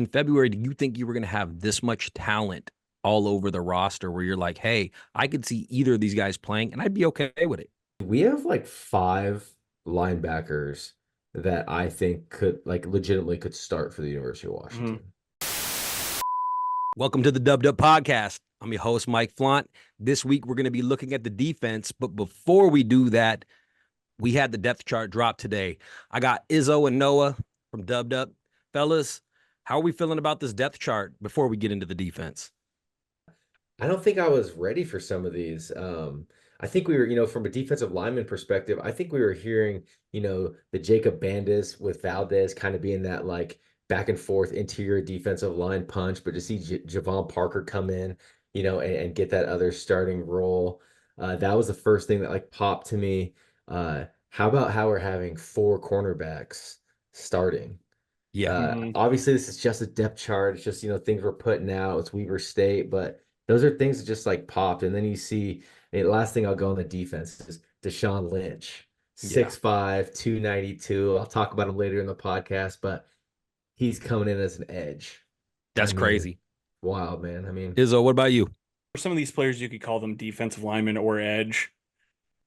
in February, do you think you were going to have this much talent all over the roster where you're like, hey, I could see either of these guys playing and I'd be okay with it? We have like five linebackers that I think could like legitimately could start for the University of Mhm. Washington. Welcome to the Dubbed Up Podcast. I'm your host, Mike Flaunt. This week, we're going to be looking at the defense. But before we do that, we had the depth chart drop today. I got Izzo and Noah from Dubbed Up. Fellas, how are we feeling about this depth chart before we get into the defense? I don't think I was ready for some of these. I think we were, from a defensive lineman perspective, I think we were hearing, the Jacob Bandis with Valdez kind of being that like back and forth interior defensive line punch, but to see Javon Parker come in, and get that other starting role, that was the first thing that like popped to me. How about how we're having four cornerbacks starting? Yeah. Obviously, this is just a depth chart. It's just, things we're putting out. It's Weaver State, but those are things that just like popped. And then you see, the last thing I'll go on the defense is Deshawn Lynch, Yeah. 6'5", 292. I'll talk about him later in the podcast, but he's coming in as an edge. I That's mean, crazy. wild, man. I mean, Izzo, what about you? For some of these players, you could call them defensive linemen or edge,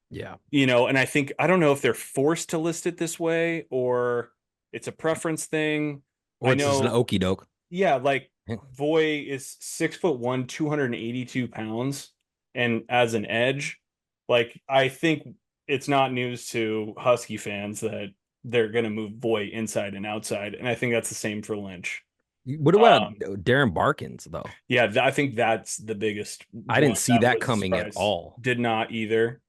Yeah. and I don't know if they're forced to list it this way or it's a preference thing. Or I it's just an know, okey doke. yeah, like Yeah. Voy is 6'1", 282 pounds. And as an edge, like I think it's not news to Husky fans that they're going to move Voy inside and outside. And I think that's the same for Lynch. What about Um, Darren Barkins, though? Yeah, I think that's the biggest I didn't one see that that was a coming at surprise. all. Did not either.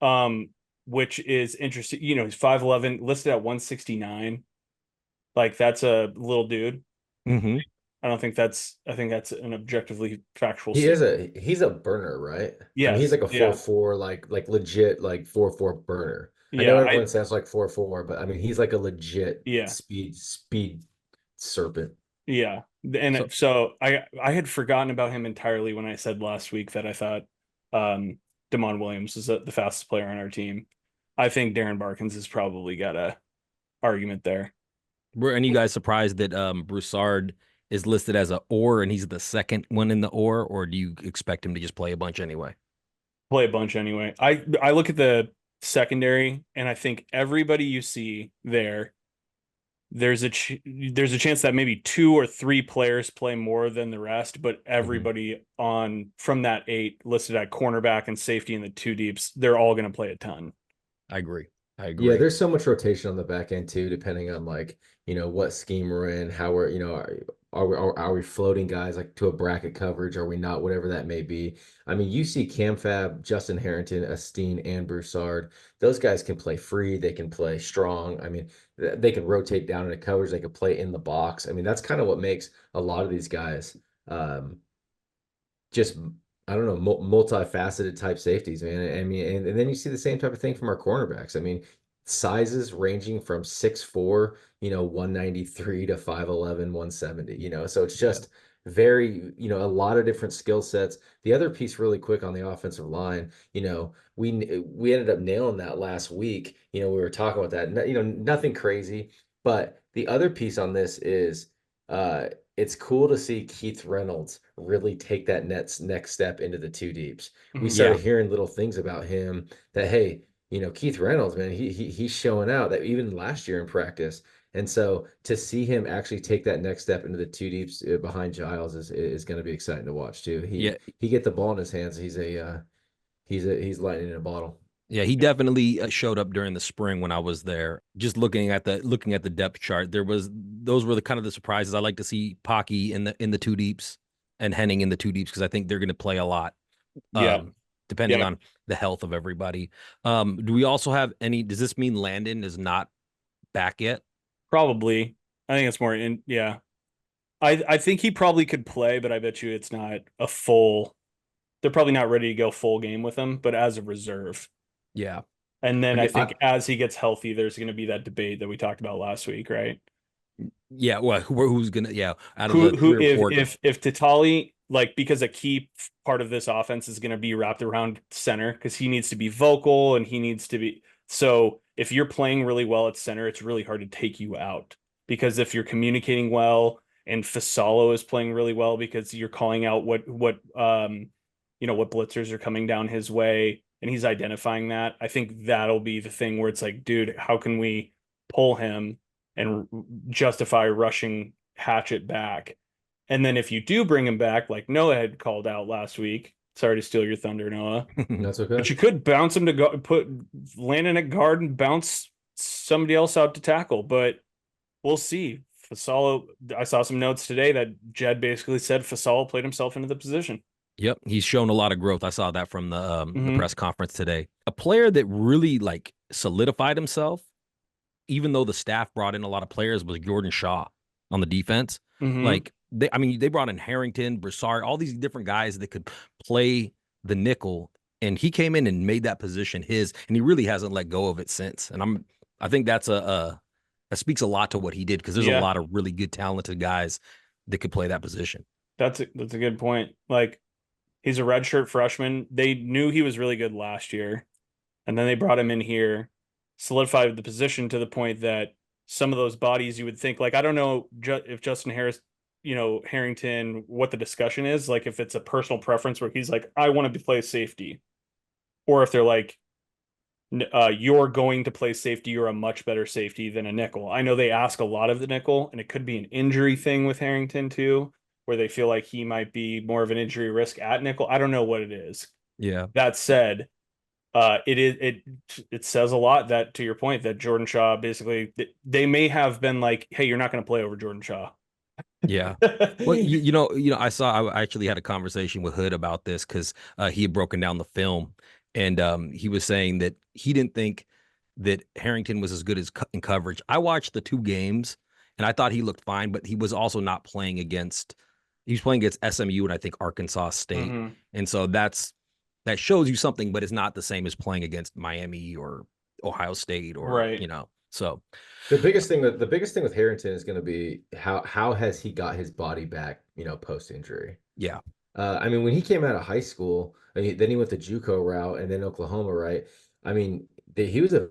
Um, which is interesting. He's 5'11", listed at 169. Like that's a little dude. Mm-hmm. I think that's an objectively factual he is statement. he's a burner, right? I mean, he's Yes. like a Yeah. 4'4", like legit like 4'4" burner. I know Yeah. everyone says like 4'4", but I mean, he's like a legit Yeah. speed serpent. Yeah. And So so I had forgotten about him entirely when I said last week that I thought um Damon Williams is the fastest player on our team. I think Darren Barkins has probably got a argument there. were any of you guys surprised that Broussard is listed as a or and he's the second one in the or do you expect him to just play a bunch anyway? Play a bunch anyway. I look at the secondary and I think everybody you see there, there's a chance that maybe two or three players play more than the rest, but Mhm. everybody on from that eight listed at cornerback and safety in the two deeps, they're all going to play a ton. I agree. I Yeah, agree. there's so much rotation on the back end too, depending on like, what scheme we're in, how we're, are we floating guys like to a bracket coverage? Are we not? Whatever that may be. I mean, you see Cam Fab, Justin Harrington, Esteen, and Broussard. Those guys can play free. They can play strong. I mean, they can rotate down into coverage. They can play in the box. I mean, that's kind of what makes a lot of these guys um, just I don't know, multifaceted type safeties, man. I mean, and then you see the same type of thing from our cornerbacks. I mean, sizes ranging from 6'4", 193 to 5'11", 170, so it's Yeah. just very, a lot of different skill sets. The other piece really quick on the offensive line, we ended up nailing that last week. We were talking about that. Nothing crazy, but the other piece on this is uh it's cool to see Keith Reynolds really take that next step into the two deeps. We Mhm. Yeah. started hearing little things about him that, hey, Keith Reynolds, man, he's showing out that even last year in practice. And so to see him actually take that next step into the two deeps behind Giles is going to be exciting to watch too. He Yeah. he get the ball in his hands. He's lightning in a bottle. Yeah, he definitely showed up during the spring when I was there. Just looking at the depth chart, those were the kind of the surprises. I like to see Pocky in the two deeps and Henning in the two deeps because I think they're going to play a lot, Yeah. um, depending Yeah. on the health of everybody. Do we also have any? Does this mean Landon is not back yet? Probably. I think it's more in yeah. I think he probably could play, but I bet you it's not a full they're probably not ready to go full game with him, but as a reserve. Yeah, And I then I mean, think as he gets healthy, there's going to be that debate that we talked about last week, right? yeah. Well, who's gonna? Yeah, out of the Who three or four. if Tatali, like, because a key part of this offense is going to be wrapped around center because he needs to be vocal and he needs to be so if you're playing really well at center, it's really hard to take you out because if you're communicating well and Fasalo is playing really well because you're calling out what what blitzers are coming down his way, and he's identifying that. I think that'll be the thing where it's like, dude, how can we pull him and justify rushing Hatchet back? And then if you do bring him back, like Noah had called out last week, sorry to steal your thunder, Noah, That's okay. but you could bounce him to go put Landon at guard and bounce somebody else out to tackle. But we'll see. Fasalo, I saw some notes today that Jed basically said Fasalo played himself into the position. Yep, he's shown a lot of growth. I saw that from the press conference today. A player that really like solidified himself, even though the staff brought in a lot of players, was Jordan Shaw on the defense. Like they brought in Harrington, Broussard, all these different guys that could play the nickel, and he came in and made that position his, and he really hasn't let go of it since. And I think that's that speaks a lot to what he did, because there's a lot of really good, talented guys that could play that position. That's a good point. Like, he's a redshirt freshman. They knew he was really good last year, and then they brought him in here, solidified the position to the point that some of those bodies you would think, like, I don't know if Justin Harrington, what the discussion is, like if it's a personal preference where he's like, I want to play safety, or if they're like, you're going to play safety, you're a much better safety than a nickel. I know they ask a lot of the nickel, and it could be an injury thing with Harrington too, where they feel like he might be more of an injury risk at nickel. I don't know what it is. Yeah. That said, it says a lot, that, to your point, that Jordan Shaw, basically they may have been like, hey, you're not going to play over Jordan Shaw. Yeah. Well, I actually had a conversation with Hood about this, because he had broken down the film, and he was saying that he didn't think that Harrington was as good as in coverage. I watched the 2 games, and I thought he looked fine, but he was also not playing against. He was playing against SMU and I think Arkansas State, and so that shows you something, but it's not the same as playing against Miami or Ohio State, or right. So the biggest thing with Harrington is going to be how has he got his body back, post injury. Yeah. I mean, when he came out of high school, then he went the JUCO route and then Oklahoma, right? I mean, he was a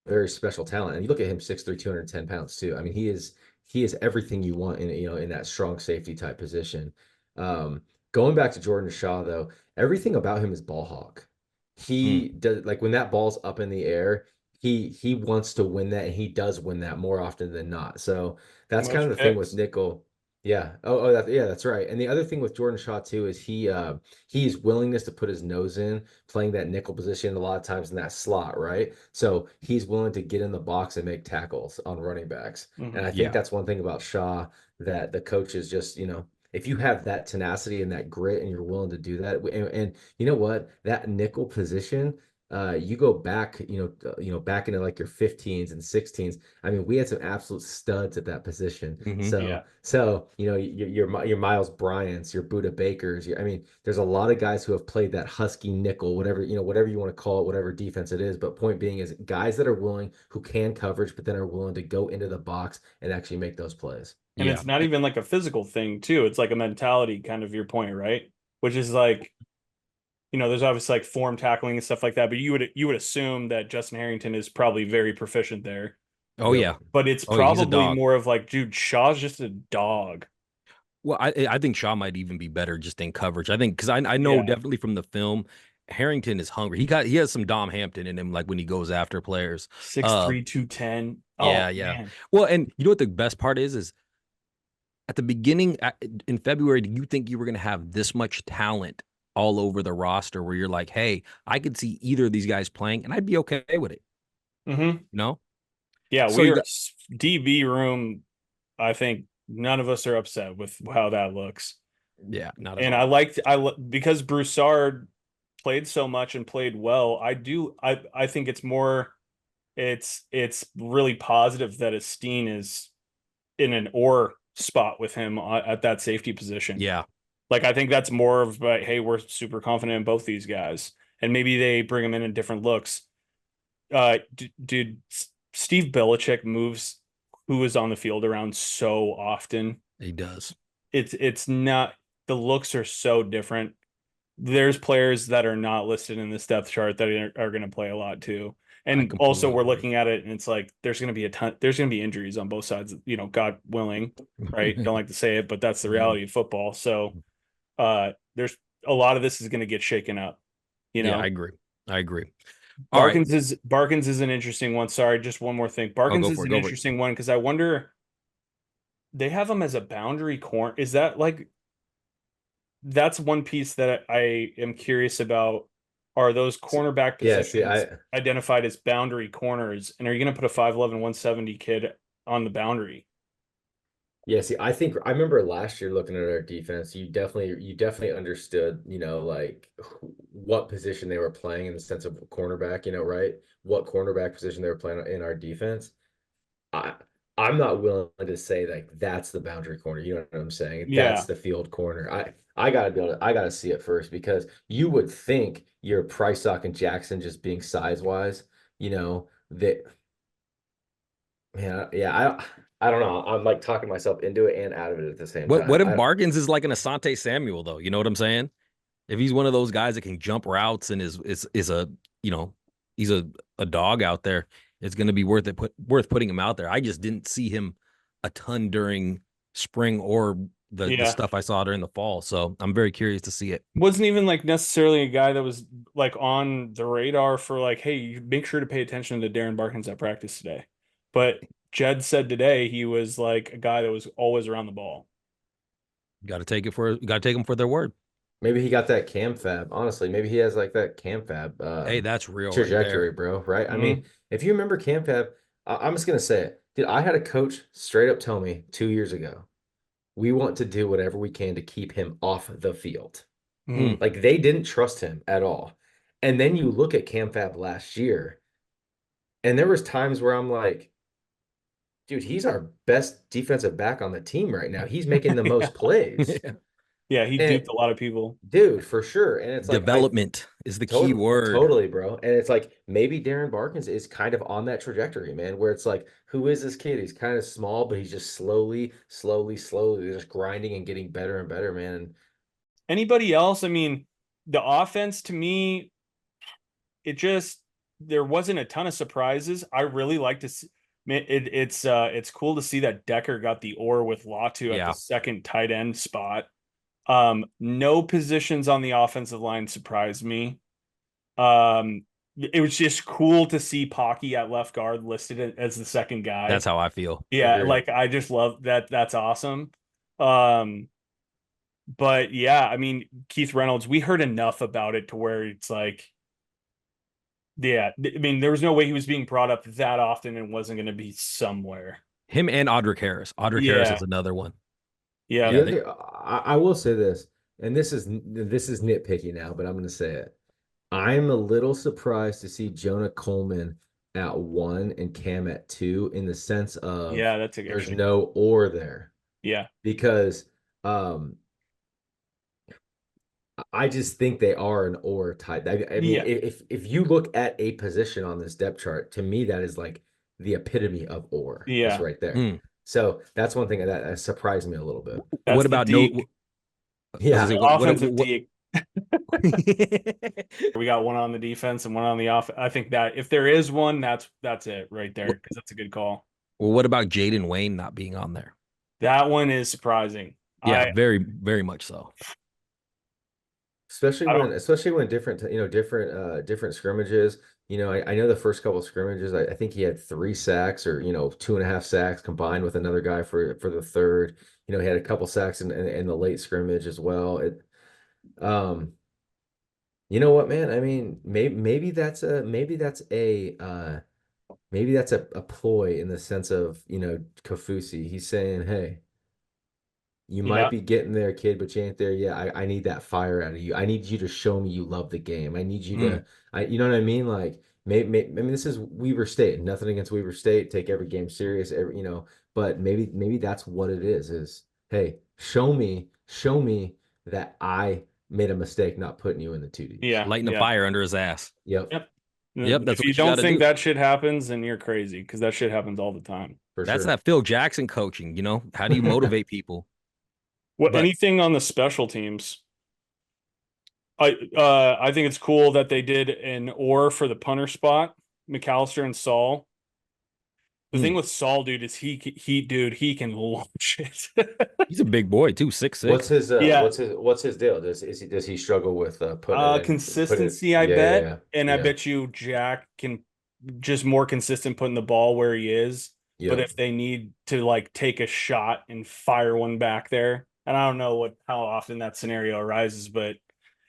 very special talent, and you look at him, 6'3", 210 pounds too. I mean, he is everything you want in that strong safety type position. Going back to Jordan Shaw though, everything about him is ball hawk. He does, like, when that ball's up in the air, he wants to win that, and he does win that more often than not. So that's kind of the thing with nickel. Yeah. That's right. And the other thing with Jordan Shaw too is he's willingness to put his nose in, playing that nickel position a lot of times in that slot, right? So he's willing to get in the box and make tackles on running backs. And I think that's one thing about Shaw that the coaches just, if you have that tenacity and that grit and you're willing to do that, and you know what, that nickel position, you go back, back into like your 15s and 16s. I mean, we had some absolute studs at that position. So your Miles Bryants, your Buda Bakers. I mean, there's a lot of guys who have played that Husky nickel, whatever you want to call it, whatever defense it is. But point being is guys that are willing, who can coverage, but then are willing to go into the box and actually make those plays. And it's not even like a physical thing too. It's like a mentality, kind of your point, right? Which is like, there's obviously like form tackling and stuff like that, but you would assume that Justin Harrington is probably very proficient there. Oh yeah. But it's probably more of like, dude, Shaw's just a dog. Well, I think Shaw might even be better just in coverage. I think, because I know definitely from the film, Harrington is hungry. He has some Dom Hampton in him, like when he goes after players. 6'3", 210. Yeah. Man. Well, and you know what the best part is at the beginning in February, do you think you were going to have this much talent all over the roster where you're like, hey, I could see either of these guys playing and I'd be okay with it? No? Yeah, so we're DB room. I think none of us are upset with how that looks. Yeah, not at all. Because Broussard played so much and played well. I think it's more, it's really positive that Esteen is in an or spot with him at that safety position. Yeah. Like, I think that's more of, hey, we're super confident in both these guys, and maybe they bring them in different looks. Dude, Steve Belichick moves who is on the field around so often. He does. It's not, the looks are so different. There's players that are not listed in this depth chart that are going to play a lot too. And also completely we're agree. looking at it and it's like there's going to be injuries on both sides, God willing, right? Don't like to say it, but that's the reality of football. So there's a lot of this is going to get shaken up, Yeah, I agree. All right, Barkins is an interesting one. Sorry, just one more thing. I'll Barkins go is for it. an Go for it. interesting one because I wonder they have him as a boundary corner. Is that like that's one piece that I am curious about. Are those cornerback Yeah, see, positions identified as boundary corners? And are you going to put a 5'11", 170 kid on the boundary? I think I remember last year looking at our defense, you definitely understood, like what position they were playing in the sense of cornerback, right? What cornerback position they were playing in our defense. I I'm not willing to say like that's the boundary corner. You know what I'm saying? That's Yeah. the field corner. I gotta see it first because you would think your Price and Jackson just being size wise, that man, yeah, I don't know. I'm like talking myself into it and out of it at the same What time. if Barkins is like an Asante Samuel though? You know what I'm saying? If he's one of those guys that can jump routes and is a he's a dog out there, it's going to be worth putting him out there. I just didn't see him a ton during spring or the Yeah. stuff I saw during the fall. So I'm very curious to see it. Wasn't even like necessarily a guy that was like on the radar for like, hey, you make sure to pay attention to Darren Barkins at practice today. But Jed said today he was like a guy that was always around the ball. Got to take them for their word. Maybe he got that cam fab. Honestly, maybe he has like that cam fab Hey, that's real right trajectory, there. bro. Right? I Mhm. mean, if you remember cam fab, I'm just gonna say it. Dude, I had a coach straight up tell me 2 years ago, we want to do whatever we can to keep him off the field. Mhm. Like they didn't trust him at all. And then you look at cam fab last year, and there was times where I'm like, dude, he's our best defensive back on the team right now. He's making the most plays. Yeah, he And duped a lot of people. dude, for sure. And it's like I Development is the key totally, word. totally, bro. And it's like maybe Darren Barkins is kind of on that trajectory, man, where it's like, who is this kid? He's kind of small, but he's just slowly just grinding and getting better and better, man. Anybody else? I mean, the offense to me, there wasn't a ton of surprises. I really like to see it's cool to see that Decker got the oar with Latu at the Yeah. second tight end spot. No positions on the offensive line surprised me. It was just cool to see Pocky at left guard listed as the second guy. That's how I feel. Yeah, Agreed. like I just love that. That's awesome. But yeah, I mean, Keith Reynolds, we heard enough about it to where it's like, yeah, I mean, there was no way he was being brought up that often and wasn't going to be somewhere. Him and Audric Harris. Audric Harris Yeah. is another one. Yeah. The other, I will say this, and this is nitpicky now, but I'm going to say it. I'm a little surprised to see Jonah Coleman at 1 and Cam at 2 in the sense of Yeah, that's there's no or there Yeah. because I just think they are an or type. I mean, Yeah. if you look at a position on this depth chart, to me that is like the epitome of or. Yeah. It's right there. So that's one thing that surprised me a little bit. That's what the about deke. no? Yeah. The offensive deke. We got one on the defense and one on the off. I think that if there is one, that's it right there because that's a good call. Well, what about Jaden Wayne not being on there? That one is surprising. Yeah, very, very much so. Especially when different scrimmages. I know the first couple of scrimmages, I think he had 3 sacks or 2.5 sacks combined with another guy for the third. He had a couple sacks in the late scrimmage as well. You know what, man? I mean, maybe that's a ploy in the sense of Kafusi. He's saying, hey, you might be getting there, kid, but you ain't there yet. I need that fire out of you. I need you to show me you love the game. I need you to, you know what I mean? Like, I mean, this is Weaver State. Nothing against Weaver State. Take every game serious. But maybe that's what it is. Is hey, show me that I made a mistake not putting you in the 2Ds. Yeah. Lighting a fire under his ass. Yep. Yep. That's If you what you don't gotta think do. that shit happens, then you're crazy because that shit happens all the time. For That's sure. that Phil Jackson coaching. How do you motivate people? Anything on the special teams? I think it's cool that they did an or for the punter spot. McAllister and Saul. The thing Hmm. with Saul, dude, is he can launch it. He's a big boy too, 6'6". Yeah. What's his deal? Does he struggle with put it Consistency, I yeah, yeah, bet. yeah. And I Yeah. bet you Jack can just more consistent putting the ball where he is. But Yep. if they need to like take a shot and fire one back there, and I don't know how often that scenario arises, but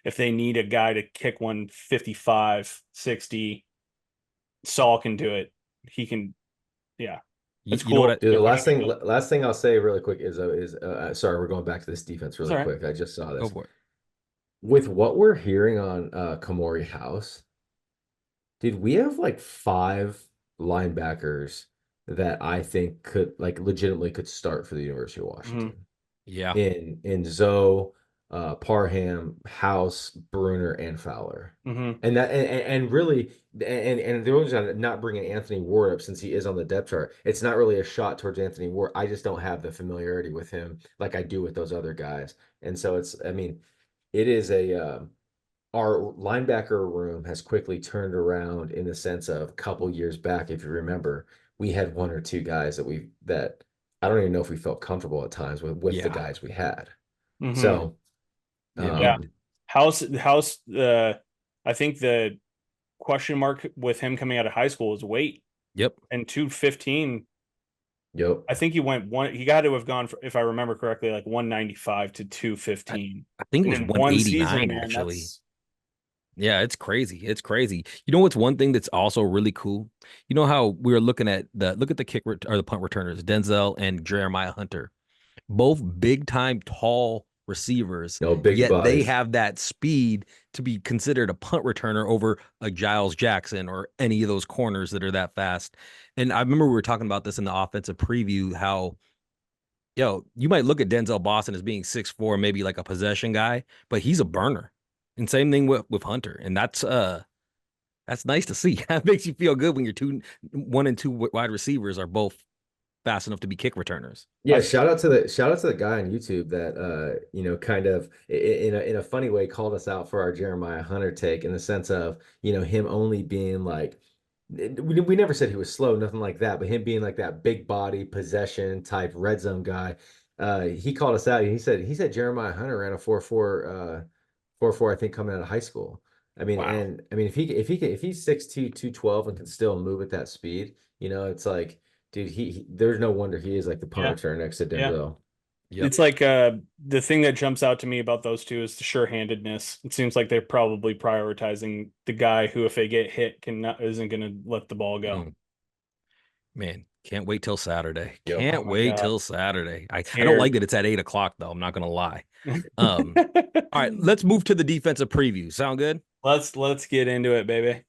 if they need a guy to kick one 55, 60, Saul can do it. He can, yeah. It's You know what? cool. Dude, the Watching him. last thing I'll say really quick is sorry, we're going back to this defense It's really all right. quick. I just saw Go this. for it. With what we're hearing on Kamori House, dude, we have like 5 linebackers that I think could like legitimately could start for the University of Mhm. Washington. Yeah. In Zoe, Parham, House, Bruner, and Fowler. Mhm. And really and the only reason I'm not bringing Anthony Ward up since he is on the depth chart, it's not really a shot towards Anthony Ward. I just don't have the familiarity with him like I do with those other guys. And so I mean, it is our linebacker room has quickly turned around in the sense of a couple years back, if you remember, we had 1 or 2 guys that I don't even know if we felt comfortable at times with the Yeah. guys we had. Mhm. So Yeah. House, I think the question mark with him coming out of high school is weight. Yep. And 215, Yep. I think he got to have gone for, if I remember correctly, like 195 to 215. I think it And was in one season, 189 man, actually. Yeah, it's crazy. It's crazy. You know what's one thing that's also really cool? You know how we were looking at look at the or the punt returners, Denzel and Jeremiah Hunter, both big time tall receivers, No, big yet they bodies. have that speed to be considered a punt returner over a Giles Jackson or any of those corners that are that fast. And I remember we were talking about this in the offensive preview, how you might look at Denzel Boston as being 6'4", maybe like a possession guy, but he's a burner. And same thing with Hunter. And that's nice to see. That makes you feel good when your 1 and 2 wide receivers are both fast enough to be kick returners. Yeah, shout out to the guy on YouTube that kind of in a funny way called us out for our Jeremiah Hunter take in the sense of, him only being like we never said he was slow, nothing like that, but him being like that big body possession type red zone guy. He called us out. He said Jeremiah Hunter ran a 4.4 I think coming out of high school. Wow. I mean if he's 6'2", 212 and can still move at that speed, it's like, dude, there's no wonder he is like the punt Yeah. returner next to Yeah. Denzel. Yep. It's like the thing that jumps out to me about those two is the sure-handedness. It seems like they're probably prioritizing the guy who, if they get hit, isn't going to let the ball go. Man, can't wait till Saturday. Yep. Can't Oh my wait God. till Saturday. I don't Scared. like that it's at 8 o'clock though. I'm not gonna lie. All right, let's move to the defensive preview. Sound good? Let's get into it, baby.